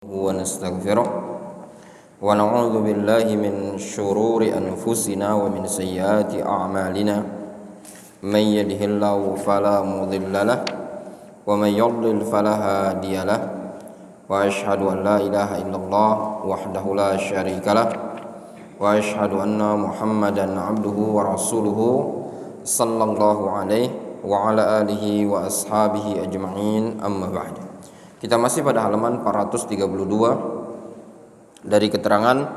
ونستغفره ونعوذ بالله من شرور أنفسنا ومن سيئات أعمالنا من يهده الله فلا مضل له ومن يضلل فلا هادي له وأشهد أن لا إله إلا الله وحده لا شريك له وأشهد أن محمدا عبده ورسوله صلى الله عليه وعلى آله وأصحابه أجمعين أما بعد. Kita masih pada halaman 432 dari keterangan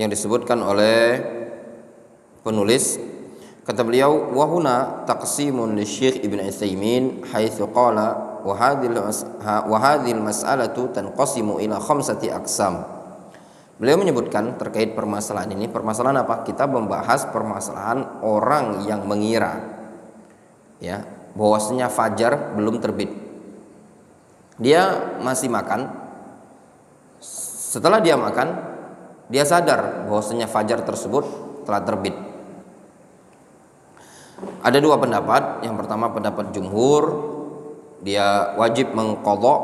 yang disebutkan oleh penulis. Kata beliau, wa huna taqsimun li Syekh Ibnu Utsaimin haitsu qala wa hadhil mas'alatu tanqasimu ila khamsati aqsam. Beliau menyebutkan terkait permasalahan ini, permasalahan apa? Kita membahas permasalahan orang yang mengira ya bahwasanya fajar belum terbit. Dia masih makan. Setelah dia makan, dia sadar bahwasanya fajar tersebut telah terbit. Ada dua pendapat. Yang pertama pendapat jumhur, dia wajib mengqadha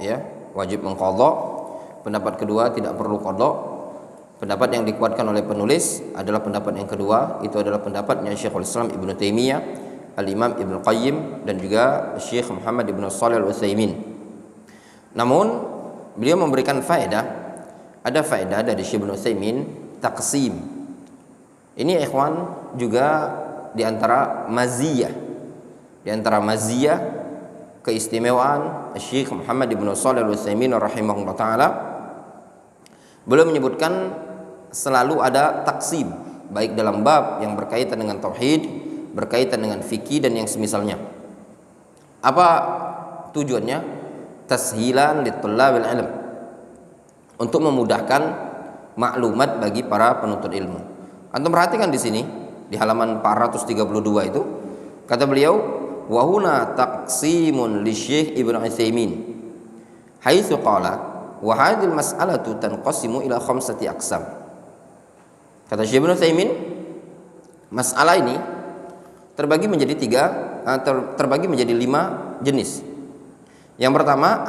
ya, wajib mengqadha. Pendapat kedua tidak perlu qadha. Pendapat yang dikuatkan oleh penulis adalah pendapat yang kedua, itu adalah pendapatnya Syekhul Islam Ibnu Taimiyah, Al-Imam Ibnu Qayyim dan juga Syekh Muhammad Ibnu Shalih Al-Utsaimin. Namun beliau memberikan faedah, ada faedah dari Syekh Ibnu Utsaimin, taqsim. Ini ikhwan juga di antara maziyah, keistimewaan Syekh Muhammad Ibnu Shalih Al-Utsaimin rahimahullah taala. Beliau menyebutkan selalu ada taksim, baik dalam bab yang berkaitan dengan tauhid, berkaitan dengan fikih dan yang semisalnya. Apa tujuannya? Tashilan litulabil ilm, untuk memudahkan maklumat bagi para penuntut ilmu. Antum perhatikan di sini di halaman 432 itu kata beliau, wa huna taqsimun li Syekh Ibnu Utsaimin haitsu qala wa hadhil mas'alatu tanqasimu ila khamsati aqsam. Kata Syekh Ibnu Utsaimin, masalah ini terbagi menjadi terbagi menjadi 5 jenis. Yang pertama,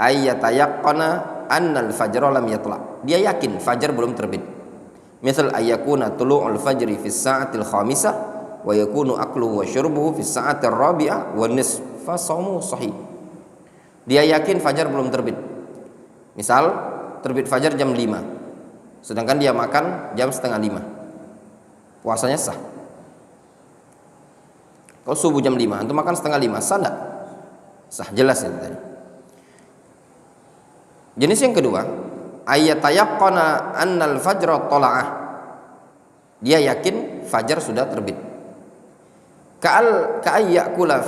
ayatayaqqana annal fajra lam yatla. Dia yakin fajar belum terbit. Misal ayakuna tulu'ul fajri fi sa'atil khamisah wa yakunu akluhu wa syurbuhu fi sa'atir rabi'ah wa nisf fa shaumu sahih. Dia yakin fajar belum terbit. Misal terbit fajar jam 5, sedangkan dia makan jam setengah 5. Puasanya sah. Kalau subuh jam 5, antum makan setengah 5, sah enggak? Sah, jelas itu tadi. Jenis yang kedua, ayatayaqqana annal fajra tala'ah. Dia yakin fajar sudah terbit. Ka'ayyakula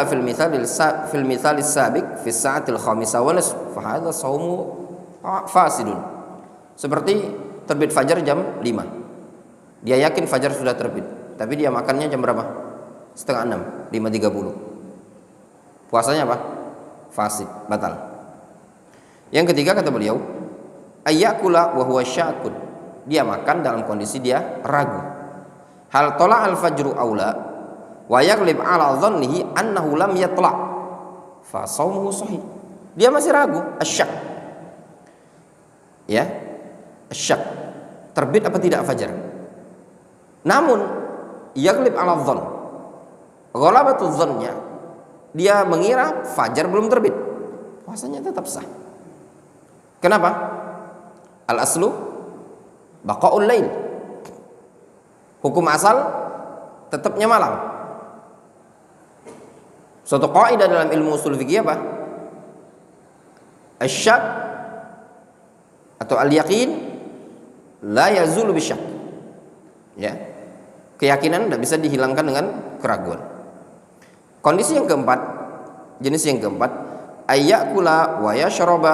fil mithalis sabiq fi sa'atil khamisah wa nisf fa hadha shaumu fasidun. Seperti terbit fajar jam 5. Dia yakin fajar sudah terbit, tapi dia makannya jam berapa? Setengah 6, 5.30. Puasanya apa? Fasid, batal. Yang ketiga kata beliau, ayyakula wa huwa syakun. Dia makan dalam kondisi dia ragu. Hal tola al fajru aula wa yaglib ala dhannihi annahu lam yatla fa shaumuhu sahih. Dia masih ragu, asyak. Ya, asyak. Terbit apa tidak fajar? Namun yaglib ala dhann. Ghalabatu dhannnya, dia mengira fajar belum terbit, puasanya tetap sah. Kenapa? Al-aslu baqa'ul lail. Hukum asal tetapnya malam. Suatu kaidah dalam ilmu usul fikih apa? Asyak atau al-yaqin la yazulu bisyak. Ya. Keyakinan tidak bisa dihilangkan dengan keraguan. Kondisi yang keempat, jenis yang keempat, ayyakula wa yashraba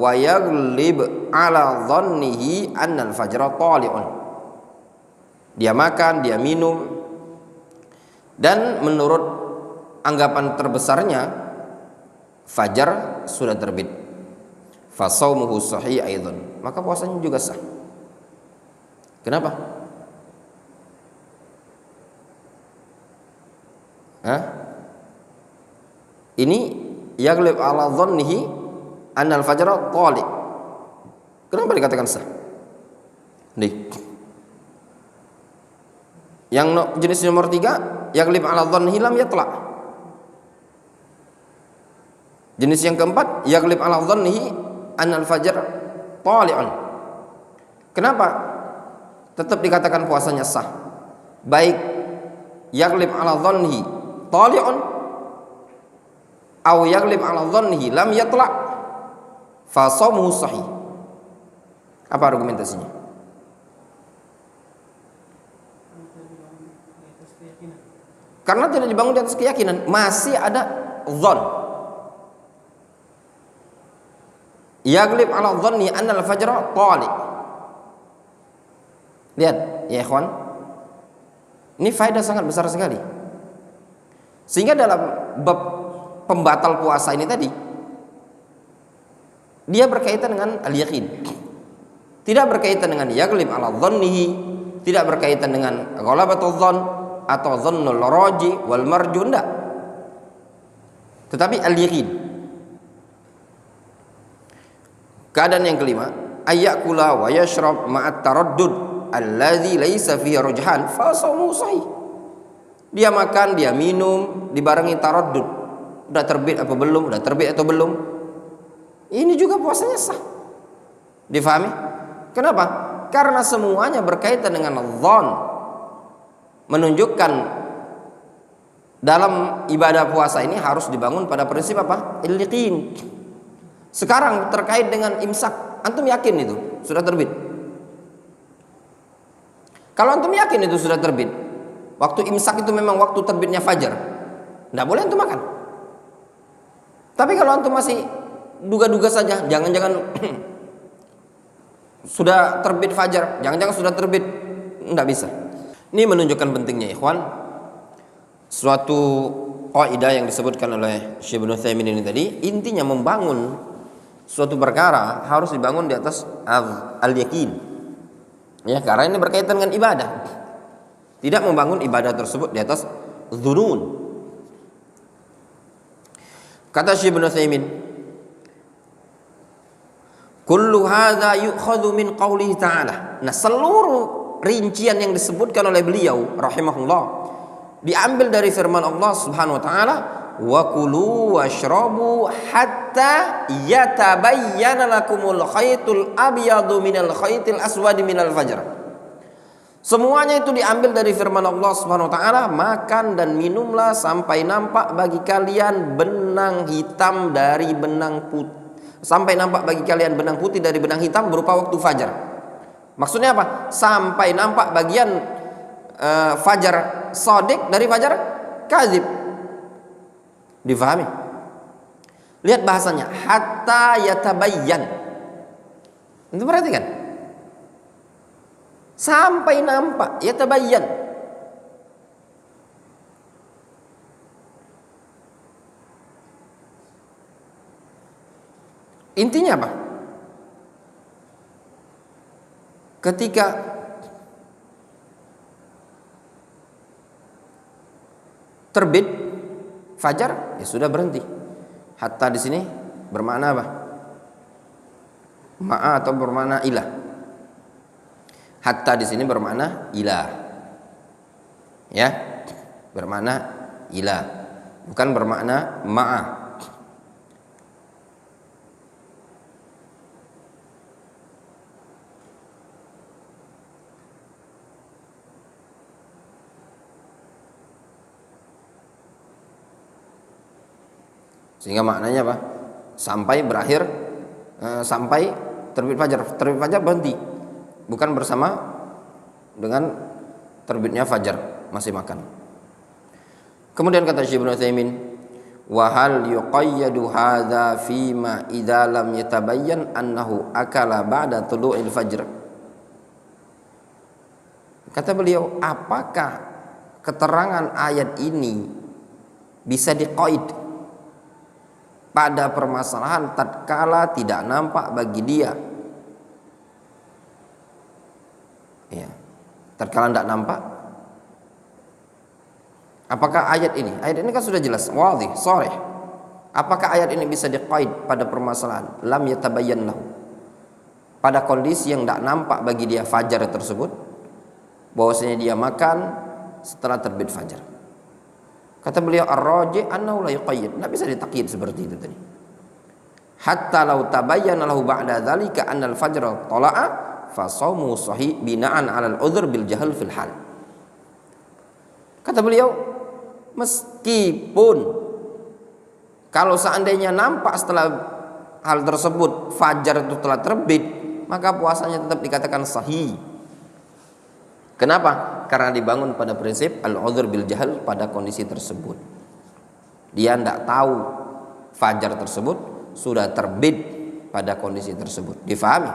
wa yaglib ala dhannihi annal fajra tali'un. Dia makan, dia minum, dan menurut anggapan terbesarnya fajar sudah terbit. Fa shaumuhu sahih aidan. Maka puasanya juga sah. Kenapa? Ini yaglib ala dhannihi annal fajra tali. Kenapa dikatakan sah? Nih. Yang jenis nomor 3, yaglib ala dhannihi lam yatla. Jenis yang keempat, yaglib ala dhannihi annal fajr tali'un. Kenapa tetap dikatakan puasanya sah? Baik yaglib ala dhannihi tali'un aw yaglib ala dhannihi lam yatla fa shaumuhu sahih. Apa argumentasinya? Karena tidak dibangun di atas keyakinan, masih ada dhon. Yaglib ala dhanni anna al-fajra tali. Lihat ya ikhwan, ini faedah sangat besar sekali. Sehingga dalam bab pembatal puasa ini tadi, dia berkaitan dengan al-yaqin, tidak berkaitan dengan yaglib ala dhannihi, tidak berkaitan dengan ghalabatul dhann atau dhannul raji wal marju, enggak. Tetapi al-yaqin. Keadaan yang kelima, ayyakula wa yashrab ma'at taraddud alladzi laisa fihi rujhan fa shaumuhu sahih. Dia makan, dia minum dibarengi taraddud. Udah terbit apa belum? Udah terbit atau belum? Ini juga puasanya sah. Difahami? Kenapa? Karena semuanya berkaitan dengan dhann. Menunjukkan dalam ibadah puasa ini harus dibangun pada prinsip apa? Al-yaqin. Sekarang terkait dengan imsak, antum yakin itu sudah terbit? Kalau antum yakin itu sudah terbit, waktu imsak itu memang waktu terbitnya fajar, tidak boleh antum makan. Tapi kalau antum masih duga-duga saja, jangan-jangan sudah terbit fajar, jangan-jangan sudah terbit, tidak bisa. Ini menunjukkan pentingnya ikhwan suatu kaidah yang disebutkan oleh Syekh Ibnu Utsaimin ini tadi. Intinya membangun suatu perkara harus dibangun di atas al-yaqin. Ya, karena ini berkaitan dengan ibadah. Tidak membangun ibadah tersebut di atas dzunun. Kata Syekh Ibnu Utsaimin, kullu hadza yu'khadhu min qoulihi ta'ala. Nah, seluruh rincian yang disebutkan oleh beliau rahimahullah diambil dari firman Allah Subhanahu wa taala, wa kulu washrabu hatta yatabayyana lakumul khaytul abyadu minal khaytil aswadi minal fajr. Semuanya itu diambil dari firman Allah Subhanahu wa taala, makan dan minumlah sampai nampak bagi kalian benang hitam dari benang putih, sampai nampak bagi kalian benang putih dari benang hitam berupa waktu fajar. Maksudnya apa? Sampai nampak bagian fajar shadiq dari fajar kadzib. Difahami? Lihat bahasanya, hatta yatabayyan. Itu perhatikan. Sampai nampak yatabayyan. Intinya apa? Ketika terbit fajar, ya sudah berhenti. Hatta di sini bermakna apa? Ma'a atau bermakna ilah? Hatta di sini bermakna ilah. Ya, bermakna ilah, bukan bermakna ma'a. Sehingga maknanya apa? Sampai berakhir, sampai terbit fajar. Terbit fajar berhenti, bukan bersama dengan terbitnya fajar, masih makan. Kemudian kata Syekh Ibnu Utsaimin, wa hal yuqayyadu hadza fima idza lam yatabayyan annahu akala ba'da tulu'il fajr. Kata beliau, apakah keterangan ayat ini bisa diqaid pada permasalahan tatkala tidak nampak bagi dia? Ya, tatkala tidak nampak. Apakah ayat ini kan sudah jelas, wadhih, sharih. Apakah ayat ini bisa diqaid pada permasalahan lam yatabayyan lahu, pada kondisi yang tidak nampak bagi dia fajar tersebut, bahwasanya dia makan setelah terbit fajar? Kata beliau, ar-rajih annahu la yuqayyid, tidak bisa ditakyid seperti itu tadi. Hatta law tabayyana lahu ba'da dzalika anna al-fajr tala'a fa shaumu sahih bina'an 'ala al-'udhr bil jahl fil hal. Kata beliau, meskipun kalau seandainya nampak setelah hal tersebut fajar itu telah terbit, maka puasanya tetap dikatakan sahih. Kenapa? Karena dibangun pada prinsip al-'udhr bil jahl, pada kondisi tersebut. Dia tidak tahu fajar tersebut sudah terbit pada kondisi tersebut. Difahami?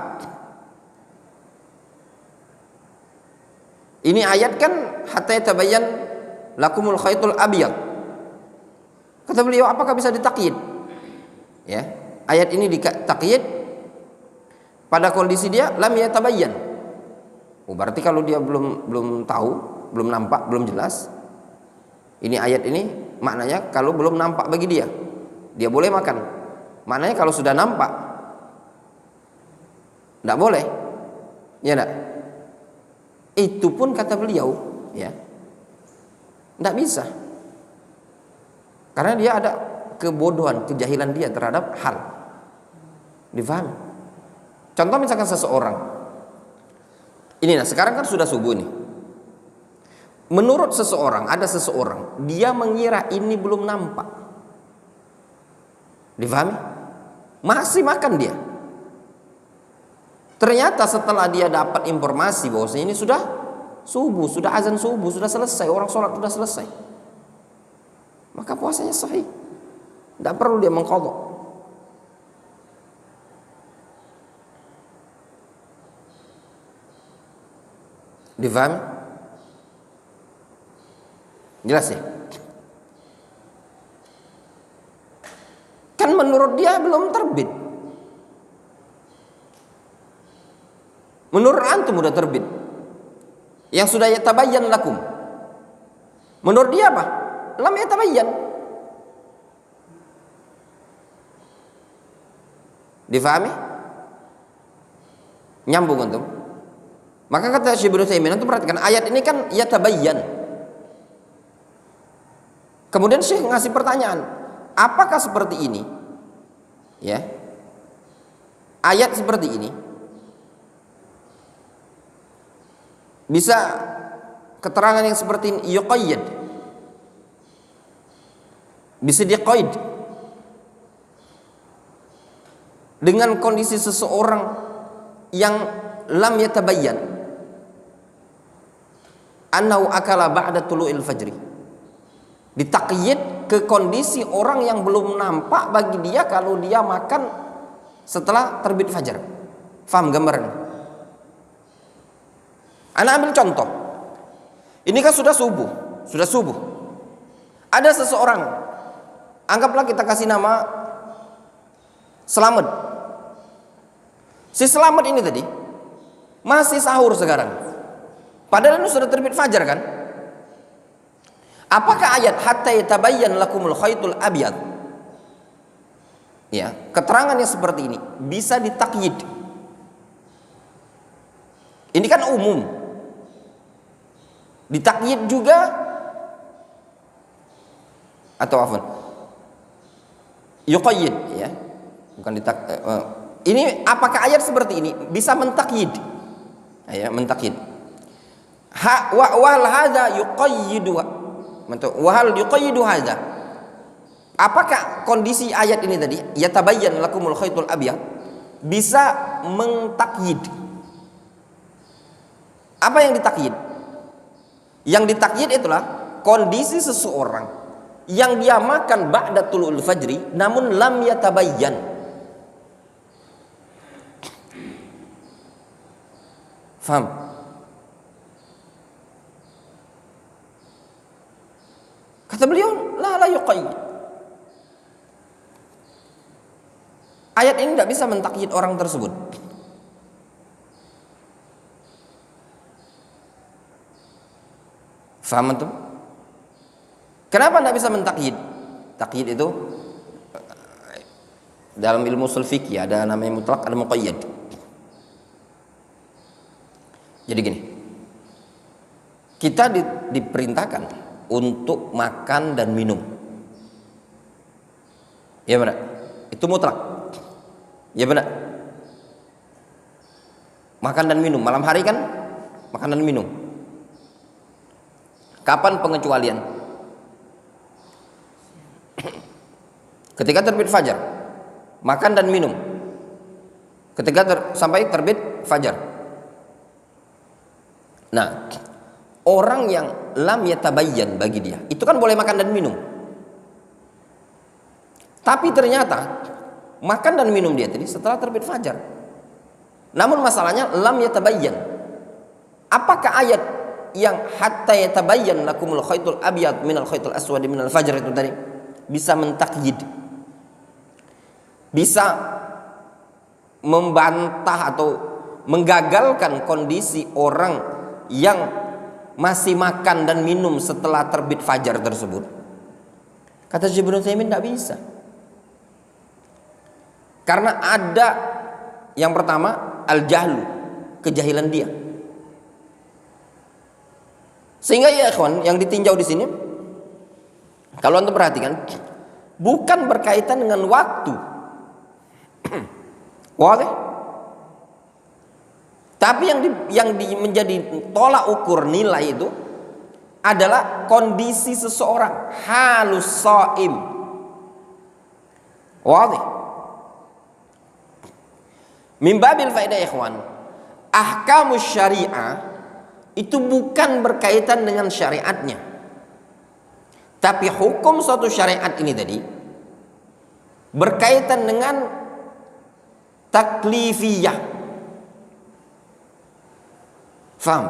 Ini ayat kan hatta yatabayyan lakumul khaytul abyad. Kata beliau, apakah bisa ditakyid? Ya, ayat ini ditakyid pada kondisi dia lam yatabayyan. Berarti kalau dia belum tahu, belum nampak, belum jelas. Ini ayat ini maknanya kalau belum nampak bagi dia, dia boleh makan. Maknanya kalau sudah nampak, tidak boleh. Ya enggak? Itu pun kata beliau, ya, tidak bisa. Karena dia ada kebodohan, kejahilan dia terhadap hal. Difahami? Contoh misalkan seseorang, ini nah sekarang kan sudah subuh nih. Menurut seseorang, ada seseorang, dia mengira ini belum nampak. Difahami? Masih makan dia. Ternyata setelah dia dapat informasi bahwasanya ini sudah subuh, sudah azan subuh, sudah selesai, orang sholat sudah selesai, maka puasanya sahih, tidak perlu dia mengqadha. Difahami? Jelas ya? Kan menurut dia belum terbit, menurut antum sudah terbit, yang sudah yatabayyan lakum. Menurut dia apa? Lam yatabayyan. Difahami? Nyambung antum? Maka kata Syekh Ibnu Utsaimin, antum perhatikan ayat ini kan yatabayyan. Kemudian Syekh ngasih pertanyaan, apakah seperti ini? Ya. Ayat seperti ini bisa keterangan yang seperti ini yuqayyad, bisa diqaid dengan kondisi seseorang yang lam yatabayyan annahu akala ba'da tulu'il fajri, ditaqyid ke kondisi orang yang belum nampak bagi dia kalau dia makan setelah terbit fajar. Faham gambaran? Ana ambil contoh. Ini kan sudah subuh, sudah subuh. Ada seseorang, anggaplah kita kasih nama Selamat. Si Selamat ini tadi masih sahur sekarang, padahal ini sudah terbit fajar kan? Apakah ayat hatta yatabayyan lakumul khaytul abyad, ya, keterangan yang seperti ini bisa ditakyid? Ini kan umum. Ditakyid juga atau afwan yuqayyid, ya, bukan ini apakah ayat seperti ini bisa mentakyid? Ya, mentakyid. Wal hadza yuqayyidu wa hal yuqayyidu hadza. Apakah kondisi ayat ini tadi yatabayyan lakumul khaytul abyad bisa mentakyid? Apa yang ditakyid? Yang ditakyid itulah kondisi seseorang yang dia makan ba'da tulu'ul fajri namun lam yatabayyan. Faham? Kata beliau, la yuqayyid. Ayat ini tidak bisa mentakyid orang tersebut. Faham tuh? Kenapa tidak bisa mentakyid? Takyid itu Dalam ilmu ushul fikih ada namanya mutlak, ada muqayyad. Jadi gini, kita diperintahkan untuk makan dan minum. Ya benar. Itu mutlak. Ya benar. Makan dan minum. Malam hari kan makan dan minum. Kapan pengecualian? Ketika terbit fajar, makan dan minum. Ketika sampai terbit fajar. Nah, orang yang lam yatabayyan bagi dia, itu kan boleh makan dan minum. Tapi ternyata makan dan minum dia tadi setelah terbit fajar. Namun masalahnya lam yatabayyan. Apakah ayat yang hatta yatabayyan lakumul khaitul abyad minal khaitul aswad minal fajr itu tadi bisa mentakyid, bisa membantah atau menggagalkan kondisi orang yang masih makan dan minum setelah terbit fajar tersebut? Kata Syekh Ibnu Utsaimin tidak bisa. Karena ada yang pertama al-jahlu, kejahilan dia. Sehingga ya ikhwan, yang ditinjau di sini kalau Anda perhatikan bukan berkaitan dengan waktu. Wah, tapi yang menjadi tolak ukur nilai itu adalah kondisi seseorang, halus shaim. Wah, min babil faedah ikhwan, ahkamus syariah itu bukan berkaitan dengan syariatnya, tapi hukum suatu syariat ini tadi berkaitan dengan taklifiyah. Faham?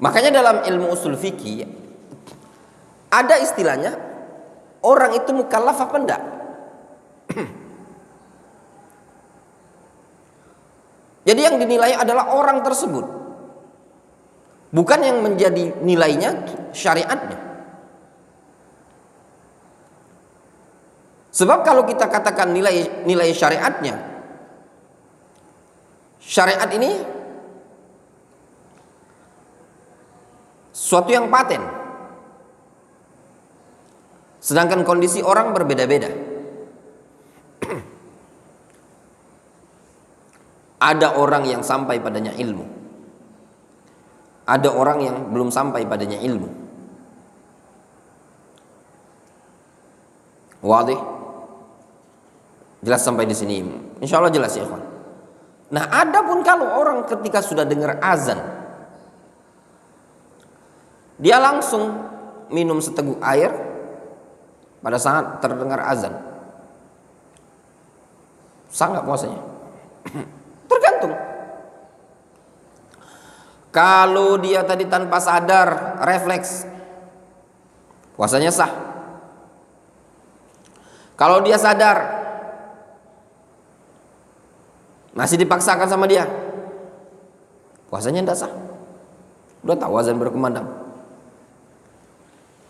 Makanya dalam ilmu usul fikih ada istilahnya orang itu mukallaf apa enggak. Jadi yang dinilai adalah orang tersebut, bukan yang menjadi nilainya syariatnya. Sebab kalau kita katakan nilai syariatnya, syariat ini suatu yang paten, sedangkan kondisi orang berbeda-beda. Ada orang yang sampai padanya ilmu, ada orang yang belum sampai padanya ilmu. Wadih? Jelas sampai di sini? Insya Allah jelas ya kawan. Nah, adapun kalau orang ketika sudah dengar azan, dia langsung minum seteguk air pada saat terdengar azan, sah nggak puasanya? Tergantung. Kalau dia tadi tanpa sadar, refleks, puasanya sah. Kalau dia sadar, masih dipaksakan sama dia, puasanya tidak sah. Udah tahu azan berkumandang.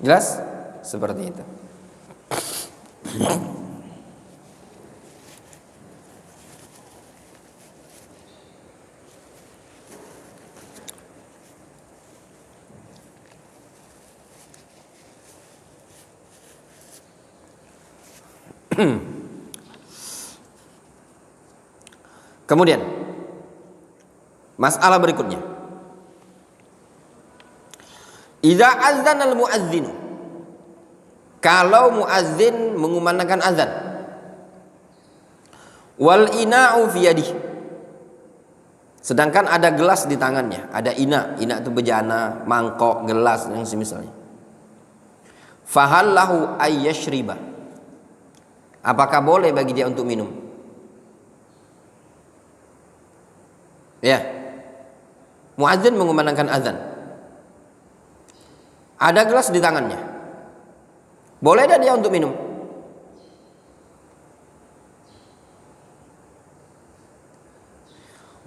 Jelas? Seperti itu. Kemudian masalah berikutnya, idza azana al-muadzin, kalau muadzin mengumandangkan azan, wal ina'u fi yadihi, sedangkan ada gelas di tangannya, ada ina itu bejana, mangkok, gelas yang semisalnya. Fahal lahu ayyashriba, apakah boleh bagi dia untuk minum? Ya, muadzin mengumandangkan azan, ada gelas di tangannya, boleh tidak dia untuk minum?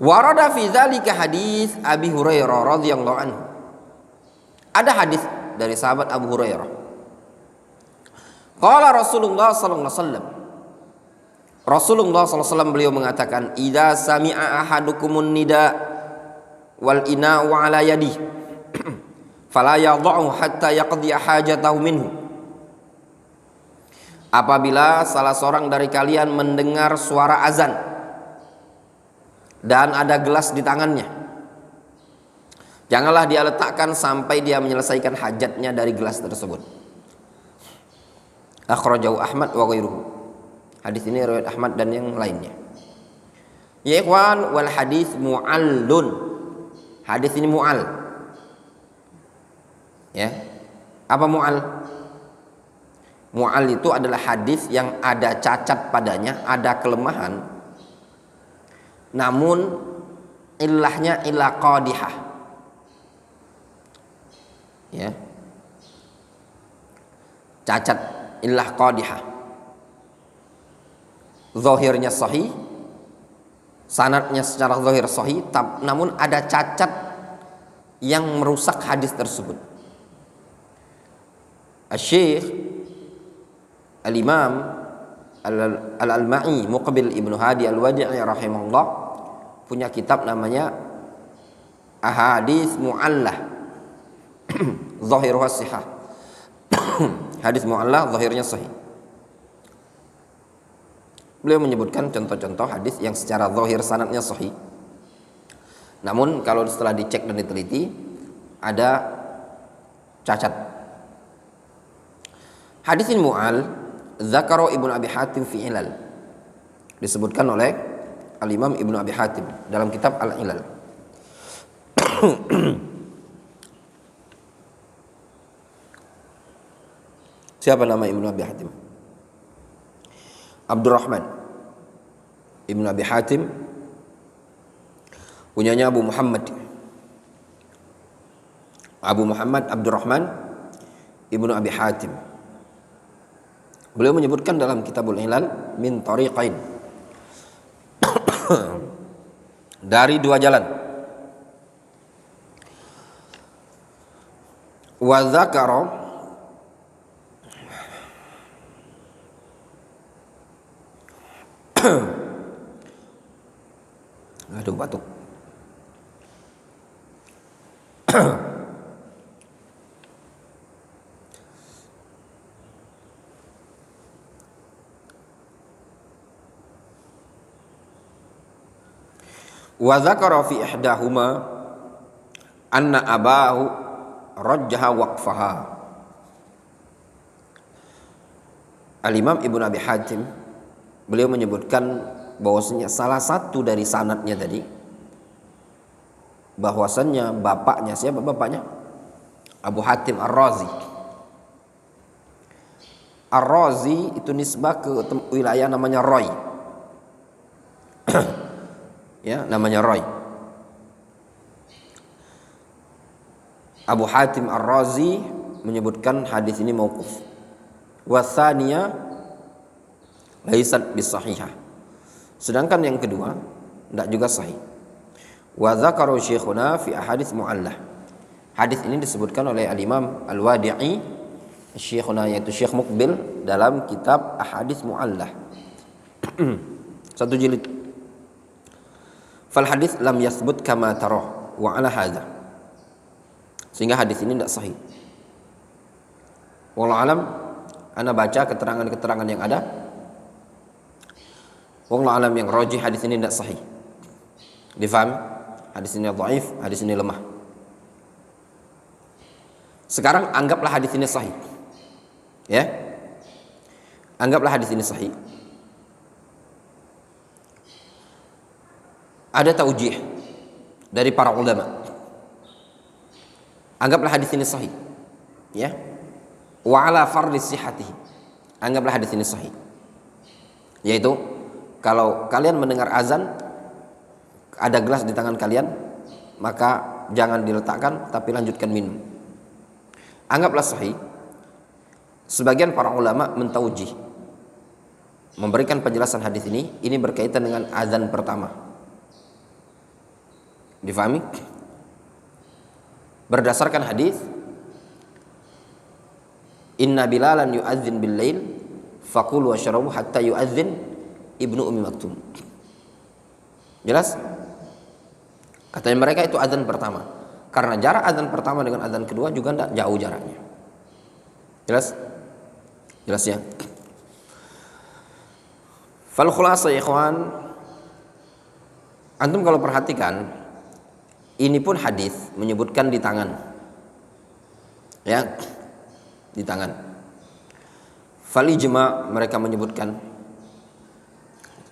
Warada fi dzalika hadis Abi Hurairah radhiyallahu anhu. Ada hadis dari sahabat Abu Hurairah. Qala Rasulullah sallallahu alaihi wasallam. Rasulullah sallallahu alaihi wasallam beliau mengatakan, "Idza sami'a ahadukumun nida wal ina'u ala yadi fala yadh'u hatta yaqdiya hajatahu minhu." Apabila salah seorang dari kalian mendengar suara azan dan ada gelas di tangannya, janganlah dia letakkan sampai dia menyelesaikan hajatnya dari gelas tersebut. Akhrajahu Ahmad wa ghairuhu. Hadis ini riwayat Ahmad dan yang lainnya. Ya ikhwan, wal hadis mu'allun. Hadis ini mu'al. Ya. Apa mu'al? Mu'al itu adalah hadis yang ada cacat padanya, ada kelemahan. Namun illahnya illah qadihah. Ya. Cacat illah qadihah, zahirnya sahih, sanadnya secara zahir sahih, namun ada cacat yang merusak hadis tersebut. Asy-Syaikh Al-Imam Al-Alma'i Muqbil Ibnu Hadi Al-Wadi'i rahimahullah punya kitab namanya Ahadits Mu'allah zahiruha sihah. Hadis mu'allah zahirnya sahih. Beliau menyebutkan contoh-contoh hadis yang secara zahir sanadnya sahih, namun kalau setelah dicek dan diteliti ada cacat. Hadis ini mu'al, dzakara Ibnu Abi Hatim fi Ilal, disebutkan oleh Al-Imam Ibnu Abi Hatim dalam kitab Al-Ilal. Siapa nama Ibnu Abi Hatim? Abdurrahman Ibnu Abi Hatim, punyanya Abu Muhammad Abdurrahman Ibnu Abi Hatim. Beliau menyebutkan dalam Kitabul Ilal min tariqain, dari dua jalan. Wa dzakara, aduh batuk. Wa dzakara fi ihdahuma anna abahu rajjaha waqfaha. Al-Imam Ibnu Abi Hatim beliau menyebutkan bahwasanya salah satu dari sanadnya tadi, bahwasannya bapaknya, siapa bapaknya? Abu Hatim Ar-Razi. Ar-Razi itu nisbah ke wilayah namanya Roy. Ya, namanya Roy. Abu Hatim Ar-Razi menyebutkan hadis ini mauquf. Wa tsaniyah laisat bisahihah. Sedangkan yang kedua tidak juga sahih. Wa dzakara syekhuna fi ahadits mu'allah. Hadis ini disebutkan oleh Al-Imam Al-Wadi'i syekhuna, yaitu Syekh Muqbil, dalam kitab Ahadits Mu'allah. Satu jilid. Fal hadits lam yathbut kama tarah wa ala hadza. Sehingga hadis ini tidak sahih. Wallahu alam, ana baca keterangan-keterangan yang ada. Wallahu alam, yang rajih hadis ini tidak sahih. Difahami? Hadis ini dhaif, hadis ini lemah. Sekarang anggaplah hadis ini sahih. Ya. Anggaplah hadis ini sahih. Ada taujih dari para ulama. Anggaplah hadis ini sahih. Ya. Wa ala fardhi sihhatihi. Anggaplah hadis ini sahih. Yaitu kalau kalian mendengar azan, ada gelas di tangan kalian, maka jangan diletakkan tapi lanjutkan minum. Anggaplah sahih. Sebagian para ulama mentaujih, memberikan penjelasan hadis ini berkaitan dengan azan pertama. Difahami? Inna Bilalan yu'adzin bil lail faqulu washrabu hatta yu'adzin Ibnu Ummi Maktum. Jelas? Katanya mereka itu azan pertama. Karena jarak azan pertama dengan azan kedua juga tidak jauh jaraknya. Jelas? Jelas ya? Fal khulasa ya ikhwan, antum kalau perhatikan ini pun hadis menyebutkan di tangan. Ya, di tangan. Fal ijma, mereka menyebutkan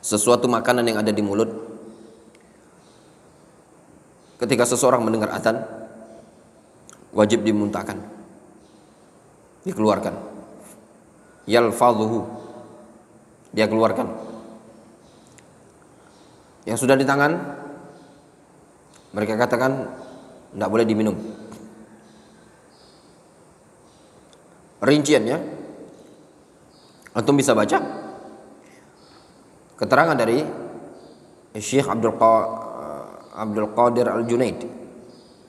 sesuatu makanan yang ada di mulut. Ketika seseorang mendengar azan wajib dimuntahkan, dikeluarkan. Yalfadhuhu, dia keluarkan. Yang sudah di tangan mereka katakan tidak boleh diminum. Rinciannya antum bisa baca keterangan dari Syekh Abdul Qadir Al-Junaid.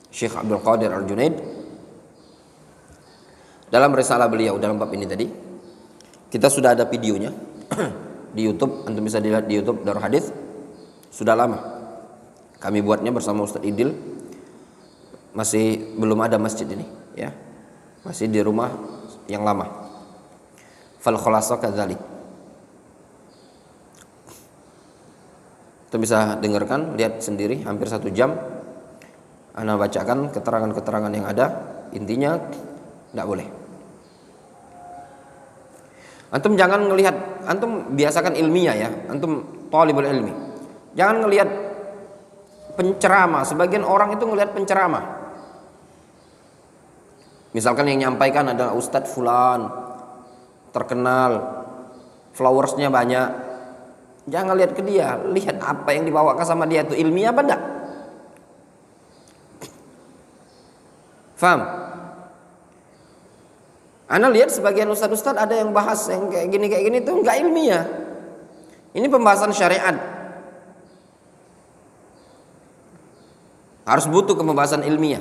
Syekh Abdul Qadir Al-Junaid dalam risalah beliau dalam bab ini tadi, kita sudah ada videonya di YouTube, antum bisa dilihat di YouTube Darul Hadis. Sudah lama kami buatnya bersama Ustadz Idil, masih belum ada masjid ini ya, masih di rumah yang lama. Fal khulasa kadzalik. Kita bisa dengarkan, lihat sendiri, hampir 1 jam ana bacakan keterangan-keterangan yang ada. Intinya tidak boleh. Antum jangan ngelihat, antum biasakan ilmiah ya, antum thalibul ilmi. Jangan ngelihat penceramah. Sebagian orang itu ngelihat penceramah. Misalkan yang nyampaikan adalah Ustadz Fulan, terkenal, followersnya banyak. Jangan lihat ke dia, lihat apa yang dibawakan sama dia itu ilmiah apa enggak? Faham? Anda lihat sebagian ustadz-ustadz ada yang bahas yang kayak gini itu enggak ilmiah. Ini pembahasan syariat. Harus butuh ke pembahasan ilmiah.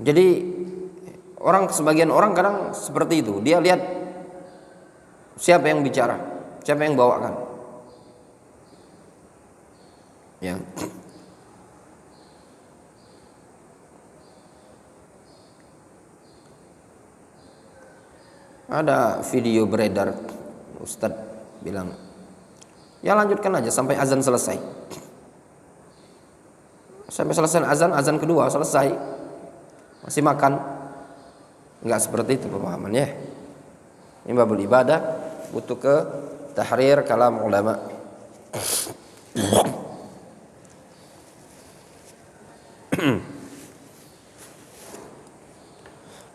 Jadi sebagian orang kadang seperti itu. Dia lihat siapa yang bicara, siapa yang bawakan. Ya. Ada video beredar, Ustadz bilang, ya lanjutkan aja sampai azan selesai. Sampai selesai azan kedua selesai, masih makan. Enggak seperti itu pemahamannya. Ini babul ibadah, butuh ke tahrir kalam ulama.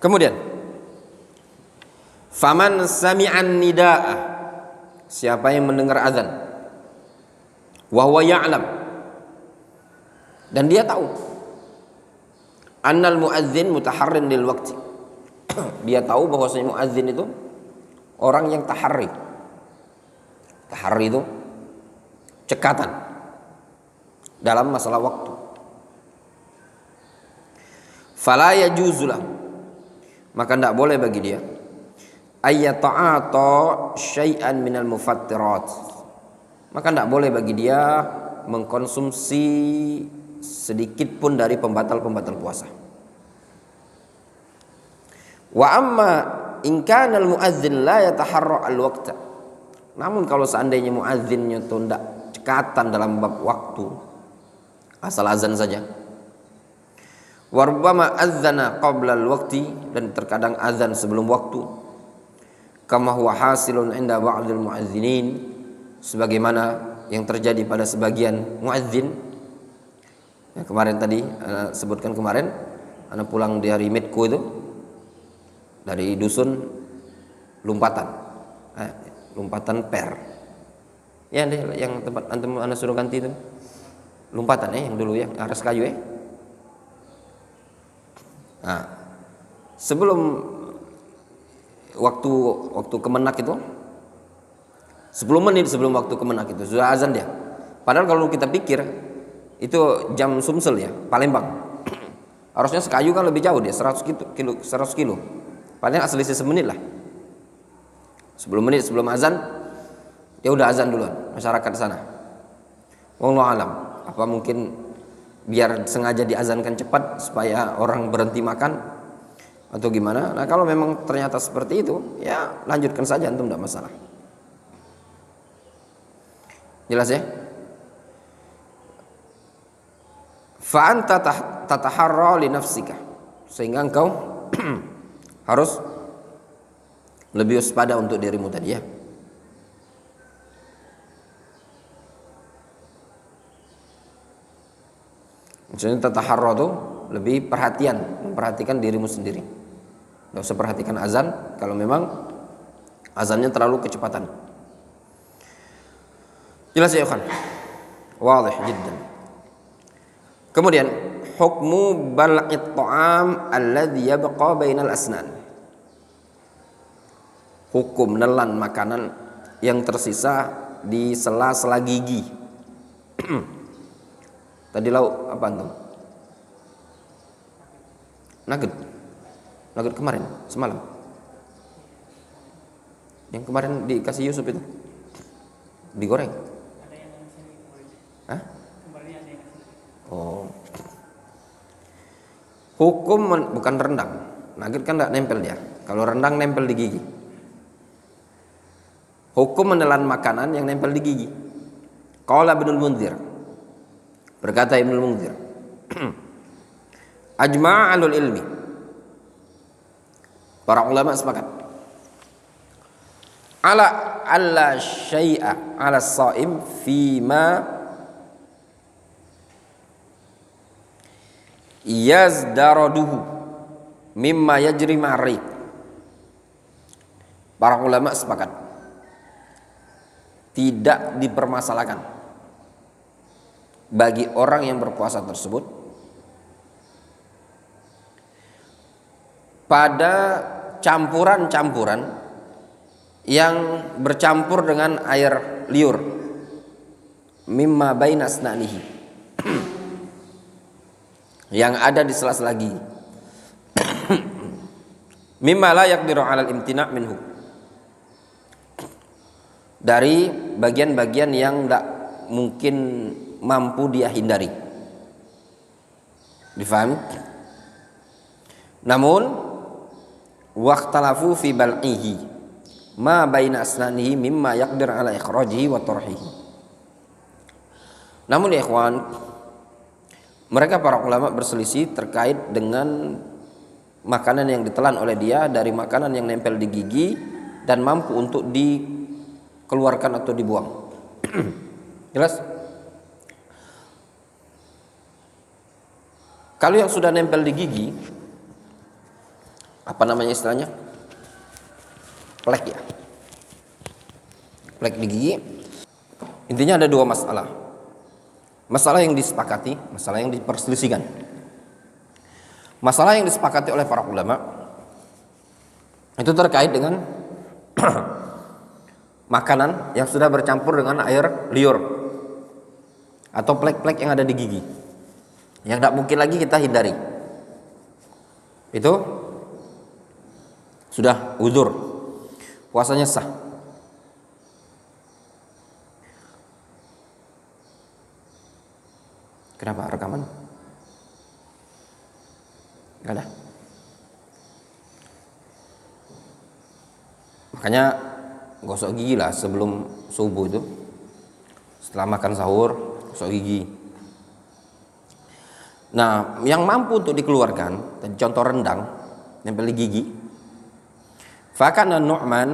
Kemudian faman sami'an nida'a, siapa yang mendengar azan wa huwa ya'lam, dan dia tahu annal muadzin mutaharrin lil waqti, dia tahu bahwasanya muadzin itu orang yang taharri. Taharri itu cekatan dalam masalah waktu. Fala yajuzulah, maka tidak boleh bagi dia ayyata'ata syai'an minal mufattirat, maka tidak boleh bagi dia mengkonsumsi sedikit pun dari pembatal-pembatal puasa. Wa amma in kana al-muadzin la yataharra al-waqta, namun kalau seandainya muadzinnya itu tidak cekatan dalam bab waktu, asal azan saja. Wa rubbama adzana qabla al-waqti, dan terkadang azan sebelum waktu. Kama huwa hasilun inda ba'dil muadzinin, sebagaimana yang terjadi pada sebagian muadzin. Yang kemarin tadi sebutkan kemarin, anak pulang dari Medco itu, dari dusun Lumpatan, Lumpatan Per, ya yang tempat antum anak suruh ganti itu Lumpatan yang dulu ya, Aras Kayu ya. Nah, sebelum waktu kemenak itu, 10 menit sebelum waktu kemenak itu sudah azan dia. Padahal kalau kita pikir itu jam Sumsel ya, Palembang. Harusnya Sekayu kan lebih jauh dia, 100 kilo, 100 kilo. Paling selisih semenit lah. 10 menit sebelum azan dia udah azan duluan masyarakat sana. Wallahu alam. Apa mungkin biar sengaja diazankan cepat supaya orang berhenti makan atau gimana? Nah, kalau memang ternyata seperti itu, ya lanjutkan saja, antum tidak masalah. Jelas ya? Fa anta tataharra li nafsika, sehingga engkau harus lebih waspada untuk dirimu tadi ya. Maksudnya tataharra itu lebih perhatian, memperhatikan dirimu sendiri. Tidak usah perhatikan azan kalau memang azannya terlalu kecepatan. Jelas ya kan? Wadih jiddan. Kemudian hukmu bal'it ta'am alladhi yabqa bainal asnan. Hukum nelan makanan yang tersisa di sela-sela gigi. Tadi lauk apa antum? Nugget. Nugget kemarin, semalam. Yang kemarin dikasih Yusuf itu. Digoreng. Hah? Oh. Hukum bukan rendang. Nugget kan enggak nempel dia. Kalau rendang nempel di gigi. Hukum menelan makanan yang nempel di gigi. Qala Ibnul Munzir. Berkata Ibnul Munzir, ajma'a alul ilmi, para ulama sepakat, ala alla syai'a ala shaim fima yazdaraduhu mimma yajri ma'ri. Para ulama sepakat tidak dipermasalahkan bagi orang yang berpuasa tersebut pada campuran-campuran yang bercampur dengan air liur mimma baina asnanihi yang ada di sela-sela gigi mimma la yaqdiru 'alal imtina' minhu, dari bagian-bagian yang tidak mungkin mampu dia hindari. Difahami? Namun waqtalafu fi bal'ihi ma baina asnanihi mimma yaqdir ala ikhrajihi wa tarhihi. Namun ya ikhwan, mereka para ulama berselisih terkait dengan makanan yang ditelan oleh dia dari makanan yang nempel di gigi dan mampu untuk dikeluarkan atau dibuang. Jelas? Kalau yang sudah nempel di gigi, apa namanya istilahnya? Plek ya. Plek di gigi. Intinya ada dua masalah. Masalah yang disepakati, masalah yang diperselisihkan. Masalah yang disepakati oleh para ulama itu terkait dengan makanan yang sudah bercampur dengan air liur atau plek-plek yang ada di gigi, yang tidak mungkin lagi kita hindari. Itu sudah uzur, puasanya sah. Kenapa rekaman? Gak ada. Makanya gosok gigi lah sebelum subuh itu. Setelah makan sahur, gosok gigi. Nah, yang mampu untuk dikeluarkan, contoh rendang, nempel di gigi. Fakana Nu'man,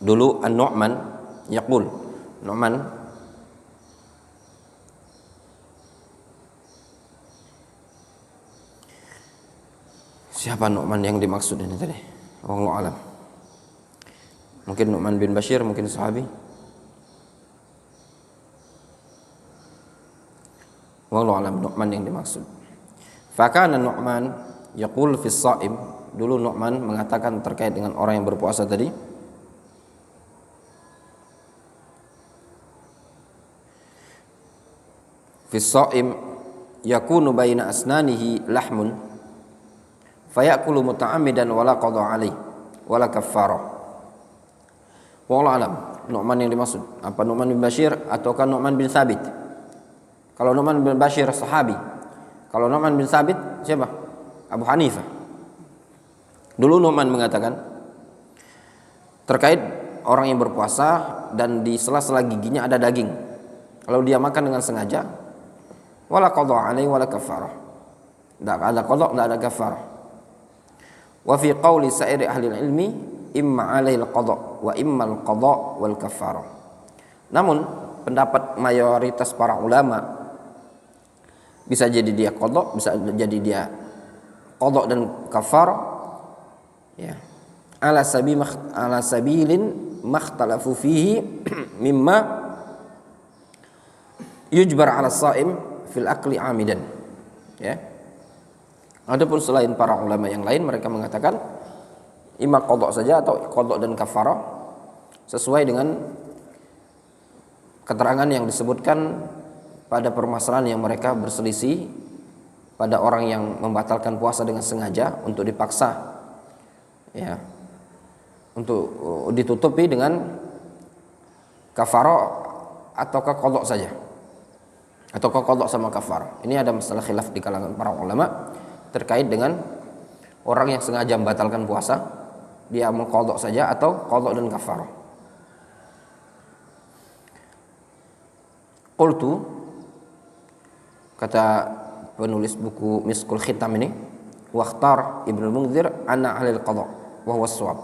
dulu An-Nu'man yaqul, Nu'man siapa Nu'man yang dimaksud ini tadi? Wallahu alam. Mungkin Nu'man bin Bashir, mungkin sahabi. Wallahu alam Nu'man yang dimaksud. Fakana Nu'man yaqul fi shaim, dulu Nu'man mengatakan terkait dengan orang yang berpuasa tadi, fi shaim yakunu baina asnanihi lahmun fayakulu muta'ammidan wala qada alaih wala kaffarah. Wallahu alam. Nu'man yang dimaksud apa Nu'man bin Bashir ataukah Nu'man bin Thabit? Kalau Nu'man bin Bashir sahabi, kalau Nu'man bin Thabit siapa? Abu Hanifah. Dulu Nu'man mengatakan terkait orang yang berpuasa dan di sela-sela giginya ada daging, kalau dia makan dengan sengaja, wala qada alaihi wala kafarah, tidak ada qada, tidak ada kafarah. Wa fi qauli sa'iri ahli ilmi imma alaihi al-qada wa imma al-qada wal kafarah. Namun pendapat mayoritas para ulama, bisa jadi dia qada, bisa jadi dia qada dan kafarah, ya, ala sabilin makhtalafu fihi mimma yujbar ala shaim fil akli amidan, ya. Adapun selain para ulama yang lain, mereka mengatakan imma qada saja atau qada dan kafarah sesuai dengan keterangan yang disebutkan pada permasalahan yang mereka berselisih pada orang yang membatalkan puasa dengan sengaja untuk dipaksa, ya, untuk ditutupi dengan kafarah ataukah qada saja, ataukah qada sama kafarah. Ini ada masalah khilaf di kalangan para ulama terkait dengan orang yang sengaja membatalkan puasa, dia mau qada saja atau qada dan kafarah. Qultu, kata penulis buku Miskul Khitam ini, waqtar Ibnu Munzir anna ahlil qada wa huwa as-shawab.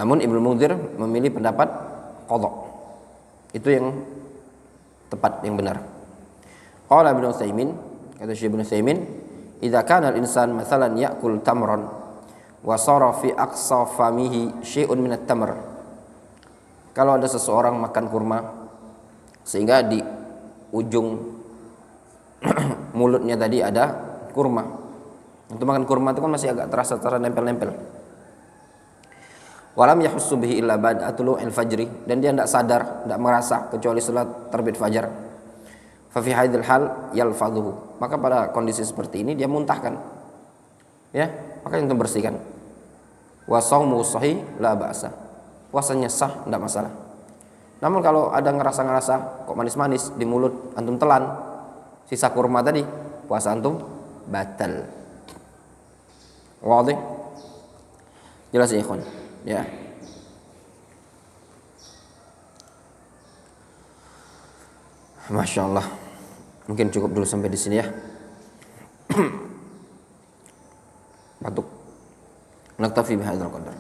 Namun Ibnu Munzir memilih pendapat qada. Itu yang tepat, yang benar. Qala Ibnu Utsaimin, kata Syekh Ibnu Utsaimin, idza kana al-insan mathalan ya'kul tamran wa sara fi aqsa famihi syai'un min at-tamr. Kalau ada seseorang makan kurma sehingga di ujung mulutnya tadi ada kurma. Untuk makan kurma itu kan masih agak terasa nempel-nempel. Walam yahussu bihi illa ba'da tulu'il fajri, dan dia tidak sadar, tidak merasa kecuali setelah terbit fajar. Fa fi hadzal hal yalfadhuhu, maka pada kondisi seperti ini dia muntahkan, ya, maka itu bersihkan. Wa shaumu sahih la ba'sa, puasanya sah, tidak masalah. Namun kalau ada ngerasa kok manis-manis di mulut, antum telan sisa kurma tadi, puasa antum batal. Wadih? Jelas ya ikhwan? Ya. Masya Allah. Mungkin cukup dulu sampai di sini ya. Batuk. Naktafi bihadzal qadar.